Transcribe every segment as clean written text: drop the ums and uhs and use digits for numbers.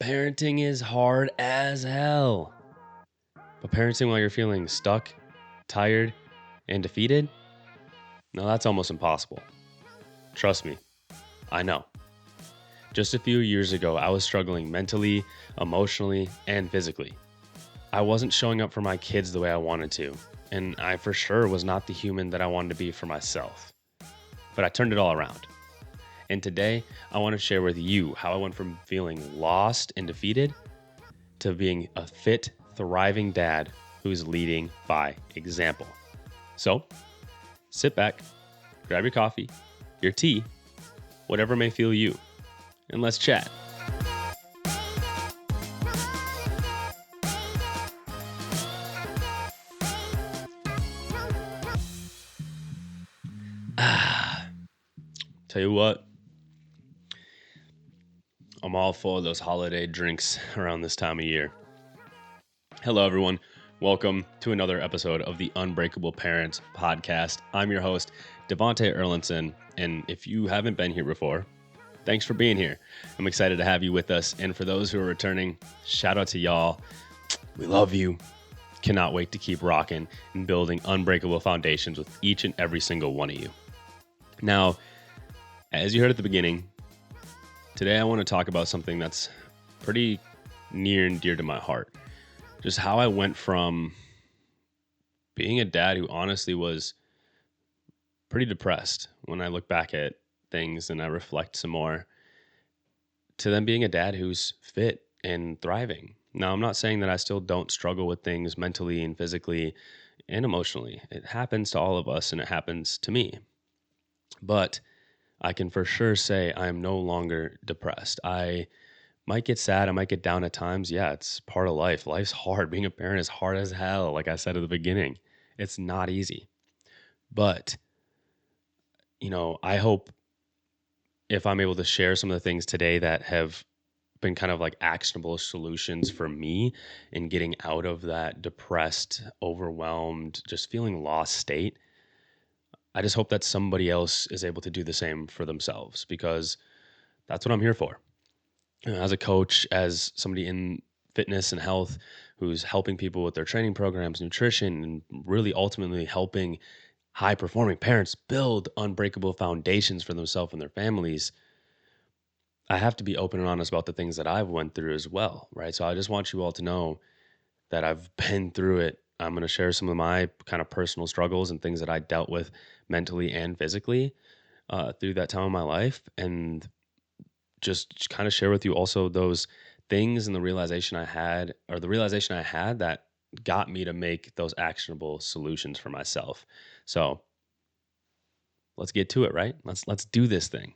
Parenting is hard as hell. But parenting while you're feeling stuck, tired, and defeated? No, that's almost impossible. Trust me, I know. Just a few years ago, I was struggling mentally, emotionally, and physically. I wasn't showing up for my kids the way I wanted to, and I for sure was not the human that I wanted to be for myself. But I turned it all around. And today, I want to share with you how I went from feeling lost and defeated to being a fit, thriving dad who's leading by example. So, sit back, grab your coffee, your tea, whatever may fuel you, and let's chat. Tell you what, I'm all full of those holiday drinks around this time of year. Hello, everyone. Welcome to another episode of the Unbreakable Parents podcast. I'm your host, Devante Erlinson, and if you haven't been here before, thanks for being here. I'm excited to have you with us, and for those who are returning, shout out to y'all. We love you. Cannot wait to keep rocking and building unbreakable foundations with each and every single one of you. Now, as you heard at the beginning, today I want to talk about something that's pretty near and dear to my heart. Just how I went from being a dad who honestly was pretty depressed when I look back at things and I reflect some more, to then being a dad who's fit and thriving. Now, I'm not saying that I still don't struggle with things mentally and physically and emotionally. It happens to all of us and it happens to me. But I can for sure say I am no longer depressed. I might get sad. I might get down at times. Yeah, it's part of life. Life's hard. Being a parent is hard as hell. Like I said at the beginning, it's not easy. But, I hope if I'm able to share some of the things today that have been kind of like actionable solutions for me in getting out of that depressed, overwhelmed, just feeling lost state, I just hope that somebody else is able to do the same for themselves, because that's what I'm here for. As a coach, as somebody in fitness and health who's helping people with their training programs, nutrition, and really ultimately helping high performing parents build unbreakable foundations for themselves and their families, I have to be open and honest about the things that I've went through as well, right? So I just want you all to know that I've been through it. I'm going to share some of my kind of personal struggles and things that I dealt with mentally and physically through that time of my life, and just kind of share with you also those things and the realization I had that got me to make those actionable solutions for myself. So let's get to it, right? Let's do this thing.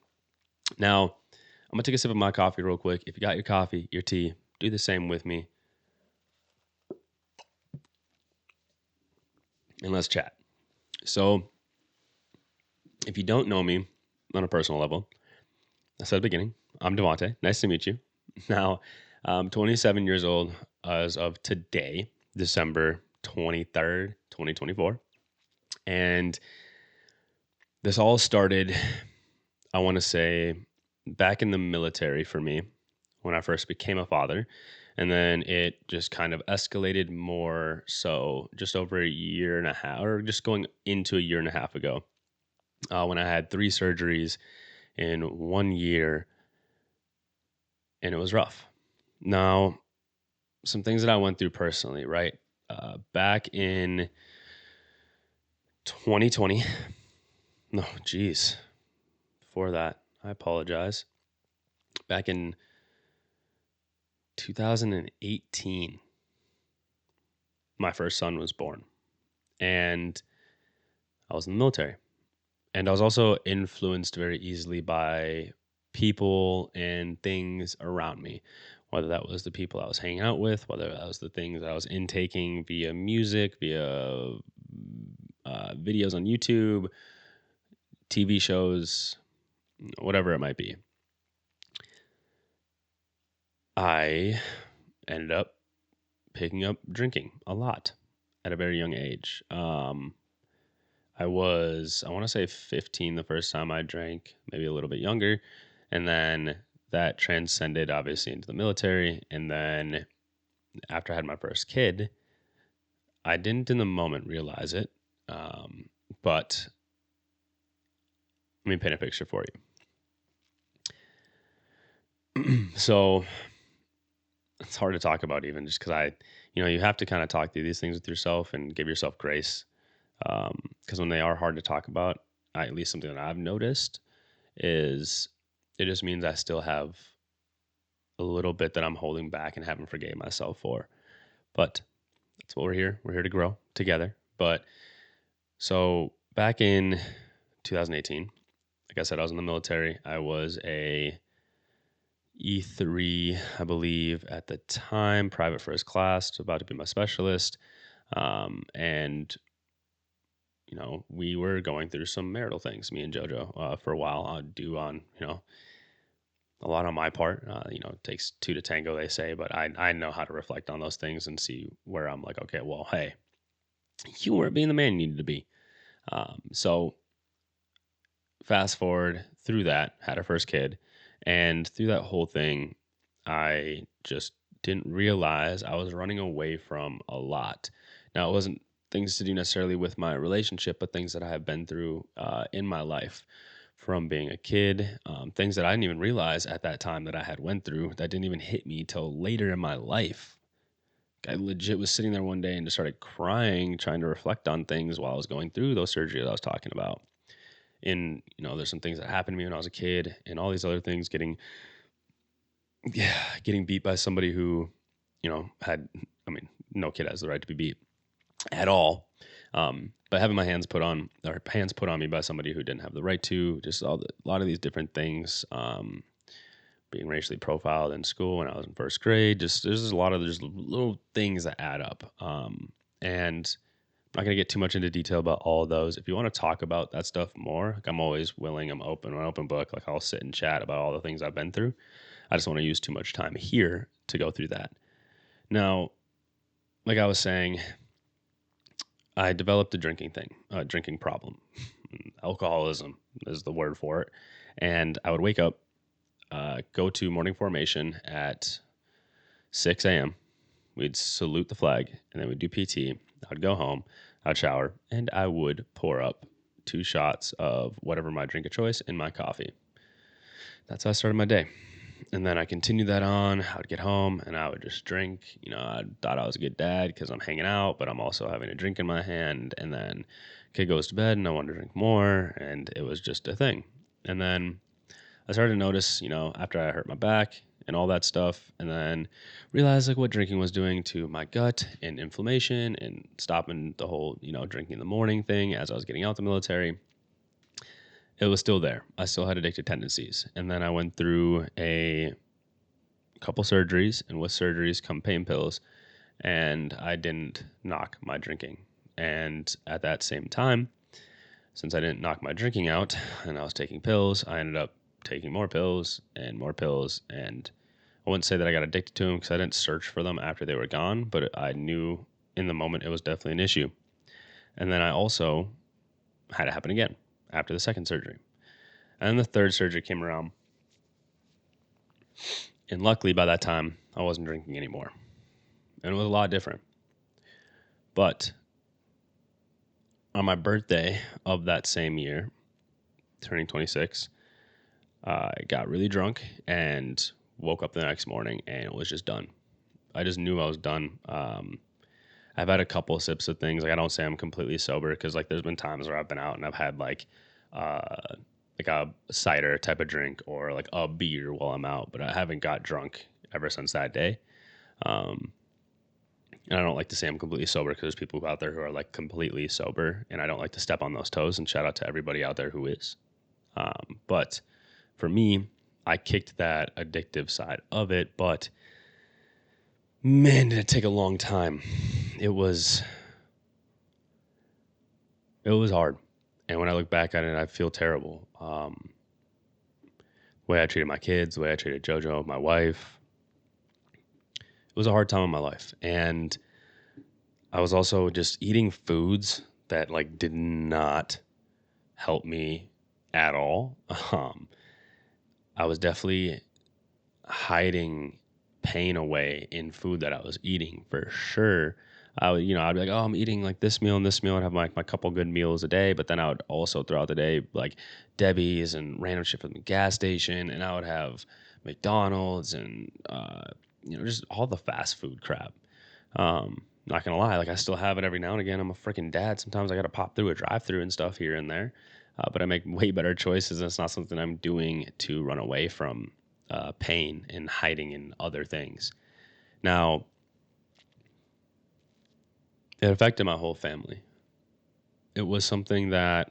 Now, I'm gonna take a sip of my coffee real quick. If you got your coffee, your tea, do the same with me. And let's chat. So, if you don't know me on a personal level, I said at the beginning, I'm Devante. Nice to meet you. Now, I'm 27 years old as of today, December 23rd, 2024. And this all started, I want to say, back in the military for me when I first became a father. And then it just kind of escalated more so just over a year and a half, or just going into a year and a half ago, when I had 3 surgeries in 1 year, and it was rough. Now, some things that I went through personally, right? Back in 2020, no, geez, before that, I apologize. Back in 2018, my first son was born, and I was in the military. And I was also influenced very easily by people and things around me, whether that was the people I was hanging out with, whether that was the things I was intaking via music, via videos on YouTube, TV shows, whatever it might be. I ended up picking up drinking a lot at a very young age. I want to say 15 the first time I drank, maybe a little bit younger. And then that transcended obviously into the military. And then after I had my first kid, I didn't in the moment realize it. But let me paint a picture for you. So it's hard to talk about even just because you have to kind of talk through these things with yourself and give yourself grace. Because when they are hard to talk about, at least something that I've noticed is it just means I still have a little bit that I'm holding back and haven't forgave myself for. But that's what we're here. We're here to grow together. But so back in 2018, like I said, I was in the military. I was a E3, I believe, at the time, private first class, about to be my specialist. And we were going through some marital things, me and JoJo, for a while. Due on, a lot on my part. It takes two to tango, they say, but I know how to reflect on those things and see where I'm like, okay, well, hey, you weren't being the man you needed to be. So fast forward through that, had our first kid, and through that whole thing, I just didn't realize I was running away from a lot. Now, it wasn't things to do necessarily with my relationship, but things that I have been through in my life from being a kid, things that I didn't even realize at that time that I had went through that didn't even hit me till later in my life. I legit was sitting there one day and just started crying, trying to reflect on things while I was going through those surgeries I was talking about. And, there's some things that happened to me when I was a kid and all these other things getting beat by somebody who, no kid has the right to be beat at all. But having my hands put on me by somebody who didn't have the right to, just a lot of these different things, being racially profiled in school when I was in first grade, there's a lot of there's little things that add up. And I'm not going to get too much into detail about all of those. If you want to talk about that stuff more, like I'm always willing, I'm open, an open book. Like I'll sit and chat about all the things I've been through. I just want to use too much time here to go through that. Now, like I was saying, I developed a drinking problem. Alcoholism is the word for it. And I would wake up, go to morning formation at 6 a.m. We'd salute the flag, and then we'd do PT. I'd go home, I'd shower, and I would pour up 2 shots of whatever my drink of choice in my coffee. That's how I started my day. And then I continued that on. I would get home, and I would just drink. I thought I was a good dad because I'm hanging out, but I'm also having a drink in my hand. And then kid goes to bed, and I wanted to drink more, and it was just a thing. And then I started to notice, after I hurt my back and all that stuff, and then realized like what drinking was doing to my gut and inflammation and stopping the whole, drinking in the morning thing as I was getting out the military. It was still there. I still had addictive tendencies. And then I went through a couple surgeries, and with surgeries come pain pills, and I didn't knock my drinking. And at that same time, since I didn't knock my drinking out and I was taking pills, I ended up taking more pills, and I wouldn't say that I got addicted to them because I didn't search for them after they were gone, but I knew in the moment it was definitely an issue. And then I also had it happen again after the second surgery. And then the third surgery came around. And luckily by that time, I wasn't drinking anymore. And it was a lot different. But on my birthday of that same year, turning 26, I got really drunk and woke up the next morning and it was just done. I just knew I was done. I've had a couple of sips of things. Like I don't say I'm completely sober because like there's been times where I've been out and I've had like a cider type of drink or like a beer while I'm out, but I haven't got drunk ever since that day. And I don't like to say I'm completely sober because there's people out there who are like completely sober, and I don't like to step on those toes. And shout out to everybody out there who is. But for me, I kicked that addictive side of it, but man, did it take a long time. It was hard. And when I look back at it, I feel terrible. The way I treated my kids, the way I treated JoJo, my wife. It was a hard time in my life. And I was also just eating foods that like did not help me at all. I was definitely hiding pain away in food that I was eating for sure. I'd be like, oh, I'm eating like this meal and this meal. I'd have my couple good meals a day, but then I would also throughout the day, like Debbie's and random shit from the gas station. And I would have McDonald's and, just all the fast food crap. Not gonna lie, like I still have it every now and again. I'm a freaking dad. Sometimes I gotta pop through a drive-through and stuff here and there, but I make way better choices. And it's not something I'm doing to run away from pain and hiding in other things. Now, it affected my whole family. It was something that,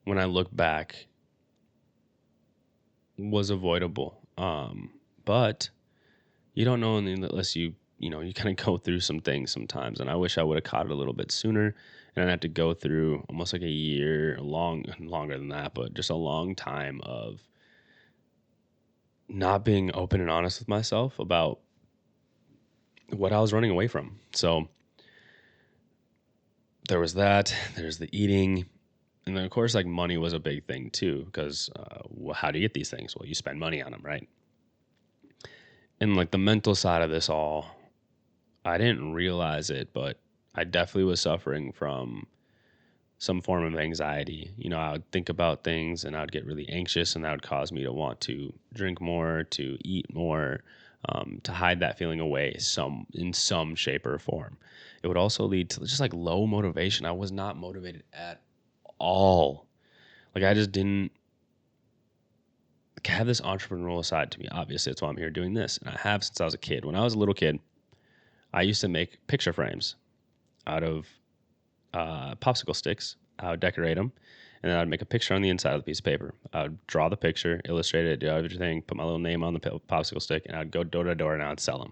when I look back, was avoidable. But you don't know unless you kind of go through some things sometimes. And I wish I would have caught it a little bit sooner. And I'd have to go through almost like a year, longer than that, but just a long time of not being open and honest with myself about what I was running away from. So there was that. There's the eating. And then, of course, like money was a big thing too, because how do you get these things? Well, you spend money on them, right? And like the mental side of this all, I didn't realize it, but I definitely was suffering from some form of anxiety. I would think about things and I would get really anxious, and that would cause me to want to drink more, to eat more, to hide that feeling away in some shape or form. It would also lead to just like low motivation. I was not motivated at all. Like I just didn't have this entrepreneurial side to me. Obviously, that's why I'm here doing this. And I have since I was a kid. When I was a little kid, I used to make picture frames out of popsicle sticks. I would decorate them, and then I'd make a picture on the inside of the piece of paper. I would draw the picture, illustrate it, do everything, put my little name on the popsicle stick, and I'd go door to door and I'd sell them.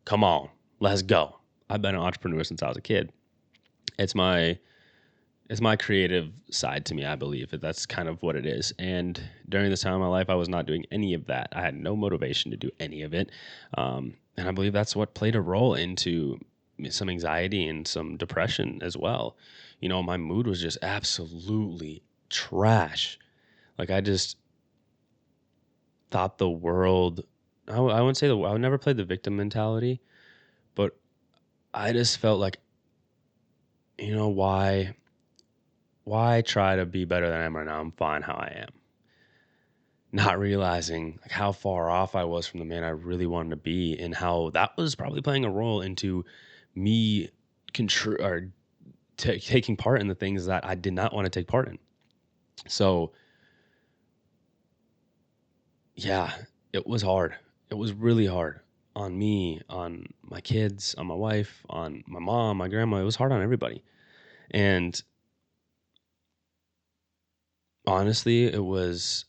Come on, let's go. I've been an entrepreneur since I was a kid. It's my creative side to me, I believe. That's kind of what it is. And during this time of my life, I was not doing any of that. I had no motivation to do any of it. And I believe that's what played a role into some anxiety and some depression as well. My mood was just absolutely trash. Like I just thought the world, I wouldn't say I would never play the victim mentality, but I just felt like, why try to be better than I am right now? I'm fine how I am. Not realizing like how far off I was from the man I really wanted to be, and how that was probably playing a role into me taking part in the things that I did not want to take part in. So, yeah, it was hard. It was really hard on me, on my kids, on my wife, on my mom, my grandma. It was hard on everybody. And honestly, it was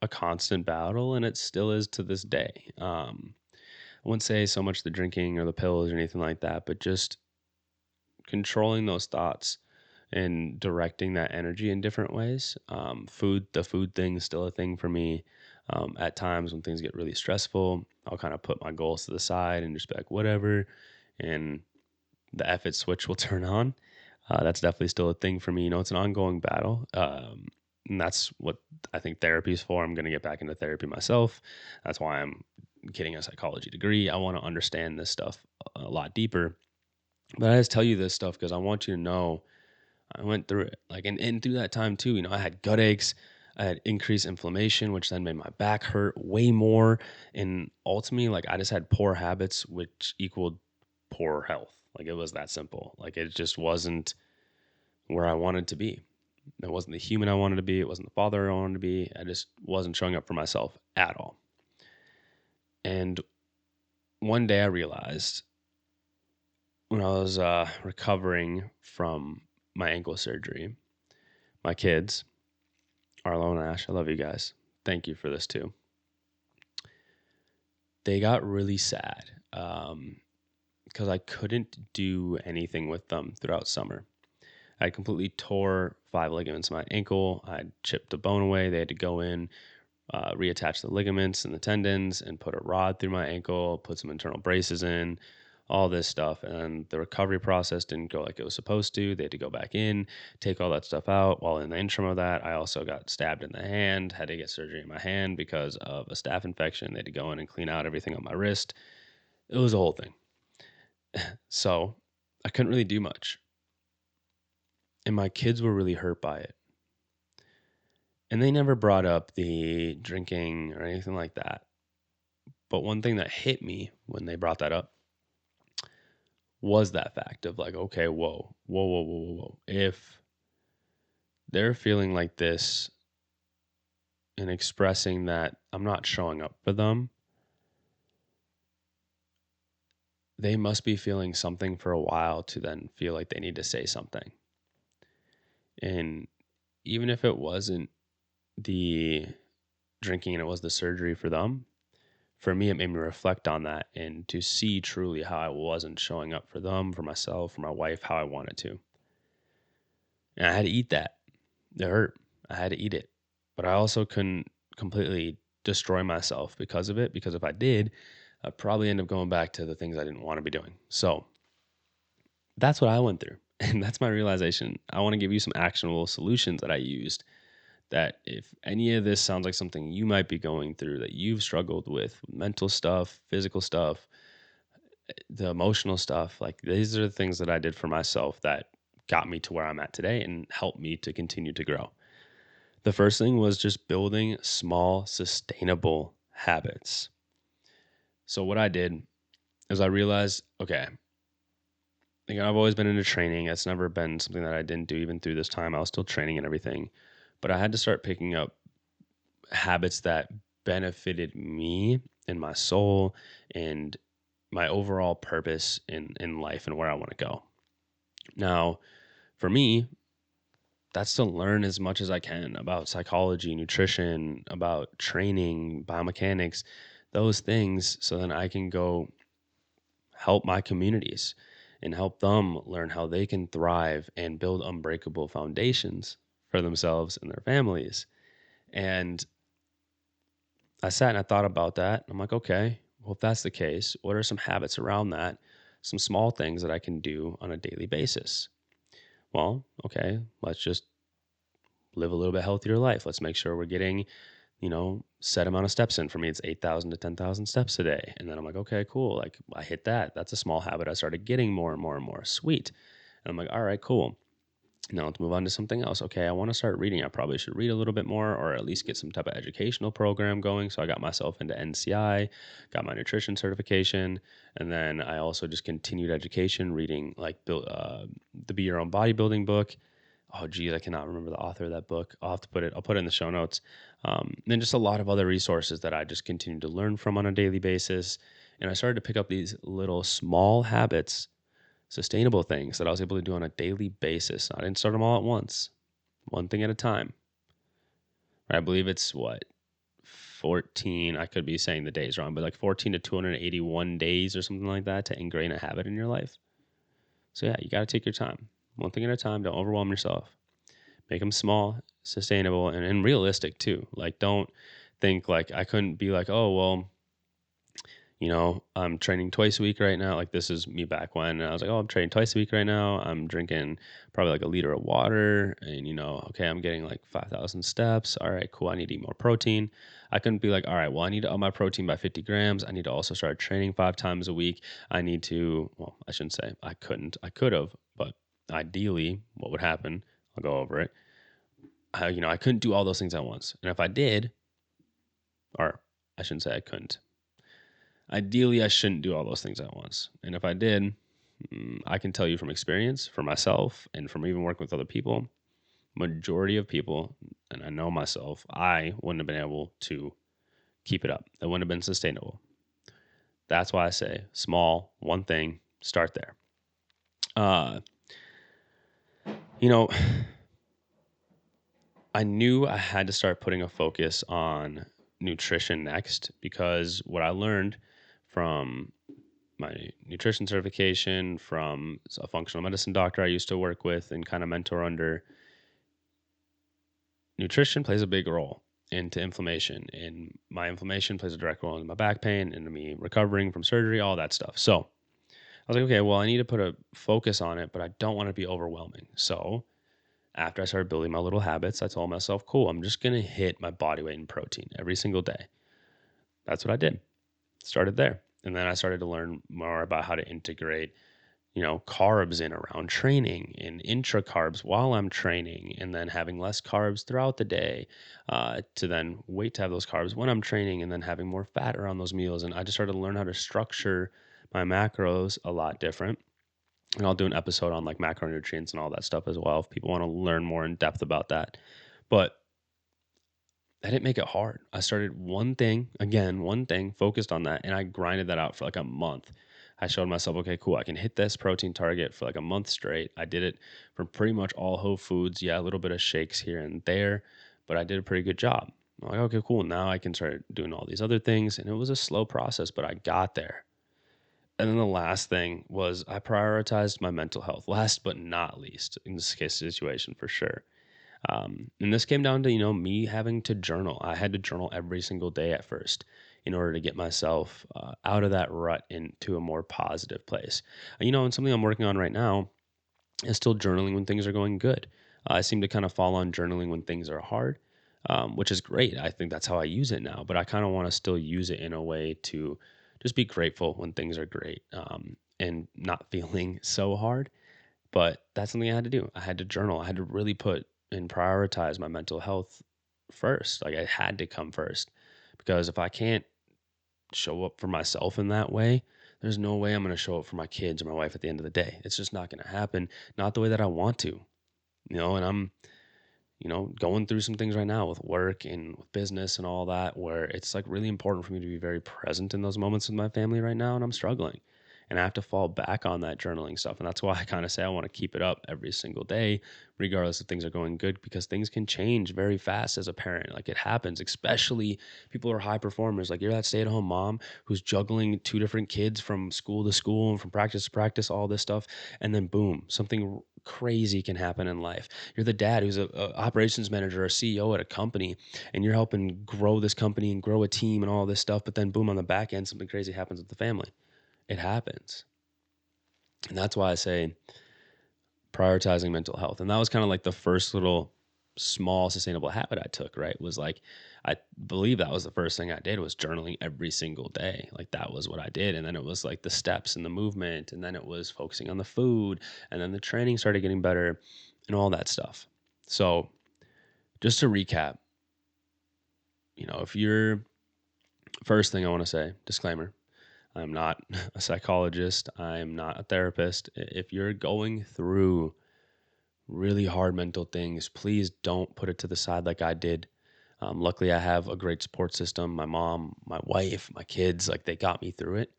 a constant battle, and it still is to this day. I wouldn't say so much the drinking or the pills or anything like that, but just controlling those thoughts and directing that energy in different ways. The food thing is still a thing for me. At times when things get really stressful, I'll kind of put my goals to the side and just be like, whatever. And the effort switch will turn on. That's definitely still a thing for me. It's an ongoing battle. And that's what I think therapy is for. I'm going to get back into therapy myself. That's why I'm getting a psychology degree. I want to understand this stuff a lot deeper. But I just tell you this stuff because I want you to know I went through it. Like, and through that time too, I had gut aches, I had increased inflammation, which then made my back hurt way more. And ultimately, like, I just had poor habits, which equaled poor health. Like, it was that simple. Like, it just wasn't where I wanted to be. It wasn't the human I wanted to be. It wasn't the father I wanted to be. I just wasn't showing up for myself at all. And one day I realized, when I was recovering from my ankle surgery, my kids, Arlo and Ash, I love you guys. Thank you for this too. They got really sad because I couldn't do anything with them throughout summer. I completely tore 5 ligaments in my ankle. I chipped a bone away. They had to go in, reattach the ligaments and the tendons, and put a rod through my ankle, put some internal braces in, all this stuff. And the recovery process didn't go like it was supposed to. They had to go back in, take all that stuff out. While in the interim of that, I also got stabbed in the hand, had to get surgery in my hand because of a staph infection. They had to go in and clean out everything on my wrist. It was a whole thing. So I couldn't really do much. And my kids were really hurt by it. And they never brought up the drinking or anything like that. But one thing that hit me when they brought that up was that fact of like, okay, whoa. If they're feeling like this and expressing that I'm not showing up for them, they must be feeling something for a while to then feel like they need to say something. And even if it wasn't the drinking and it was the surgery for them, for me, it made me reflect on that and to see truly how I wasn't showing up for them, for myself, for my wife, how I wanted to. And I had to eat that. It hurt. I had to eat it. But I also couldn't completely destroy myself because of it, because if I did, I'd probably end up going back to the things I didn't want to be doing. So that's what I went through. And that's my realization. I want to give you some actionable solutions that I used, that if any of this sounds like something you might be going through, that you've struggled with mental stuff, physical stuff, the emotional stuff, like these are the things that I did for myself that got me to where I'm at today and helped me to continue to grow. The first thing was just building small, sustainable habits. So what I did is I realized, okay, I've always been into training. It's never been something that I didn't do even through this time. I was still training and everything. But I had to start picking up habits that benefited me and my soul and my overall purpose in life and where I want to go. Now, for me, that's to learn as much as I can about psychology, nutrition, about training, biomechanics, those things, so then I can go help my communities and help them learn how they can thrive and build unbreakable foundations for themselves and their families. And I sat and I thought about that. I'm like, okay, well, if that's the case, what are some habits around that? Some small things that I can do on a daily basis. Well, okay, let's just live a little bit healthier life. Let's make sure we're getting, set amount of steps in. For me, it's 8,000 to 10,000 steps a day. And then I'm like, okay, cool. Like I hit that. That's a small habit. I started getting more and more and more. Sweet. And I'm like, all right, cool. Now let's move on to something else. Okay, I want to start reading. I probably should read a little bit more or at least get some type of educational program going. So I got myself into NCI, got my nutrition certification, and then I also just continued education, reading like the Be Your Own Bodybuilding book. Oh, geez, I cannot remember the author of that book. I'll put it in the show notes. And just a lot of other resources that I just continue to learn from on a daily basis. And I started to pick up these little small habits, sustainable things that I was able to do on a daily basis. I didn't start them all at once, one thing at a time. I believe it's 14, I could be saying the days wrong, but like 14 to 281 days or something like that to ingrain a habit in your life. So yeah, you got to take your time, one thing at a time. Don't overwhelm yourself. Make them small, sustainable, and realistic too. Like, don't think like I couldn't be like, oh, well, I'm training twice a week right now. Like this is me back when I was like, oh, I'm training twice a week right now. I'm drinking probably like a liter of water and, okay, I'm getting like 5,000 steps. All right, cool. I need to eat more protein. I couldn't be like, all right, well, I need to up my protein by 50 grams. I need to also start training 5 times a week. I need to, well, I shouldn't say I couldn't. I could have, but ideally what would happen, I'll go over it. I couldn't do all those things at once. And if I did, or I shouldn't say I couldn't. Ideally, I shouldn't do all those things at once. And if I did, I can tell you from experience, for myself, and from even working with other people, majority of people, and I know myself, I wouldn't have been able to keep it up. It wouldn't have been sustainable. That's why I say small, one thing, start there. I knew I had to start putting a focus on nutrition next, because what I learned from my nutrition certification, from a functional medicine doctor I used to work with and kind of mentor under, nutrition plays a big role into inflammation. And my inflammation plays a direct role in my back pain and me recovering from surgery, all that stuff. So was like, okay, well, I need to put a focus on it, but I don't want it to be overwhelming. So after I started building my little habits, I told myself, cool, I'm just going to hit my body weight in protein every single day. That's what I did. Started there. And then I started to learn more about how to integrate, carbs in around training and intra carbs while I'm training, and then having less carbs throughout the day, to then wait to have those carbs when I'm training, and then having more fat around those meals. And I just started to learn how to structure my macros a lot different. And I'll do an episode on like macronutrients and all that stuff as well if people want to learn more in depth about that. But I didn't make it hard. I started one thing, focused on that, and I grinded that out for like a month. I showed myself, okay, cool, I can hit this protein target for like a month straight. I did it from pretty much all whole foods. Yeah, a little bit of shakes here and there, but I did a pretty good job. I'm like, okay, cool. Now I can start doing all these other things. And it was a slow process, but I got there. And then the last thing was I prioritized my mental health, last but not least, in this case situation for sure. And this came down to, me having to journal. I had to journal every single day at first in order to get myself out of that rut into a more positive place. And something I'm working on right now is still journaling when things are going good. I seem to kind of fall on journaling when things are hard, which is great. I think that's how I use it now, but I kind of want to still use it in a way to just be grateful when things are great, and not feeling so hard. But that's something I had to do. I had to journal. I had to really put and prioritize my mental health first. Like, I had to come first, because if I can't show up for myself in that way, there's no way I'm going to show up for my kids or my wife at the end of the day. It's just not going to happen. Not the way that I want to, and I'm, going through some things right now with work and with business and all that, where it's like really important for me to be very present in those moments with my family right now. And I'm struggling. And I have to fall back on that journaling stuff. And that's why I kind of say I want to keep it up every single day, regardless if things are going good, because things can change very fast as a parent. Like, it happens, especially people who are high performers. Like, you're that stay-at-home mom who's juggling two different kids from school to school and from practice to practice, all this stuff. And then boom, something crazy can happen in life. You're the dad who's a operations manager or a CEO at a company, and you're helping grow this company and grow a team and all this stuff. But then boom, on the back end, something crazy happens with the family. It happens. And that's why I say prioritizing mental health. And that was kind of like the first little small sustainable habit I took, right? Was like, I believe that was the first thing I did, was journaling every single day. Like, that was what I did. And then it was like the steps and the movement. And then it was focusing on the food. And then the training started getting better and all that stuff. So just to recap, if you're, first thing I want to say, disclaimer, I'm not a psychologist. I'm not a therapist. If you're going through really hard mental things, please don't put it to the side like I did. Luckily, I have a great support system. My mom, my wife, my kids, like, they got me through it.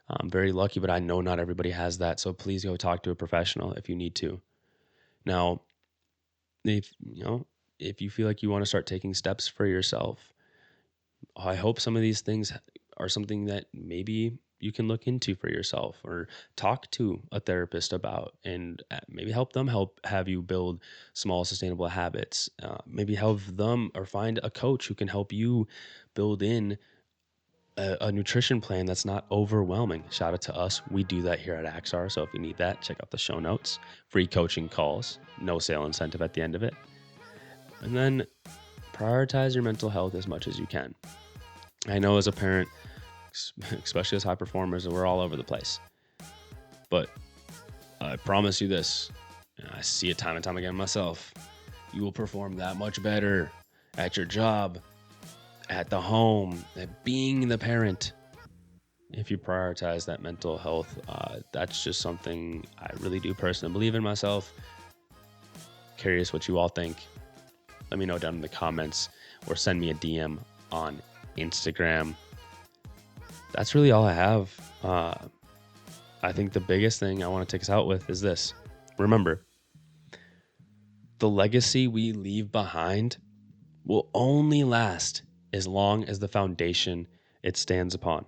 I'm very lucky, but I know not everybody has that. So please go talk to a professional if you need to. Now, if you feel like you want to start taking steps for yourself, I hope some of these things are something that maybe you can look into for yourself, or talk to a therapist about, and maybe help have you build small sustainable habits. Maybe help them, or find a coach who can help you build in a nutrition plan that's not overwhelming. Shout out to us. We do that here at AXEARE. So if you need that, check out the show notes. Free coaching calls, no sale incentive at the end of it. And then prioritize your mental health as much as you can. I know as a parent, especially as high performers, we're all over the place. But I promise you this, and I see it time and time again myself, you will perform that much better at your job, at the home, at being the parent, if you prioritize that mental health. That's just something I really do personally believe in myself. Curious what you all think. Let me know down in the comments, or send me a DM on Instagram. That's really all I have. I think the biggest thing I want to take us out with is this. Remember, the legacy we leave behind will only last as long as the foundation it stands upon.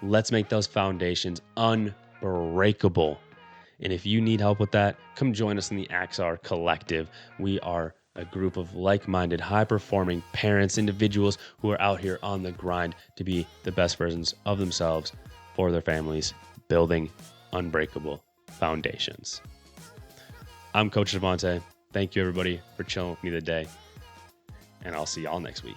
Let's make those foundations unbreakable. And if you need help with that, come join us in the AXEARE Collective. We are a group of like-minded, high-performing parents, individuals who are out here on the grind to be the best versions of themselves for their families building unbreakable foundations. I'm Coach Devante. Thank you, everybody, for chilling with me today, and I'll see y'all next week.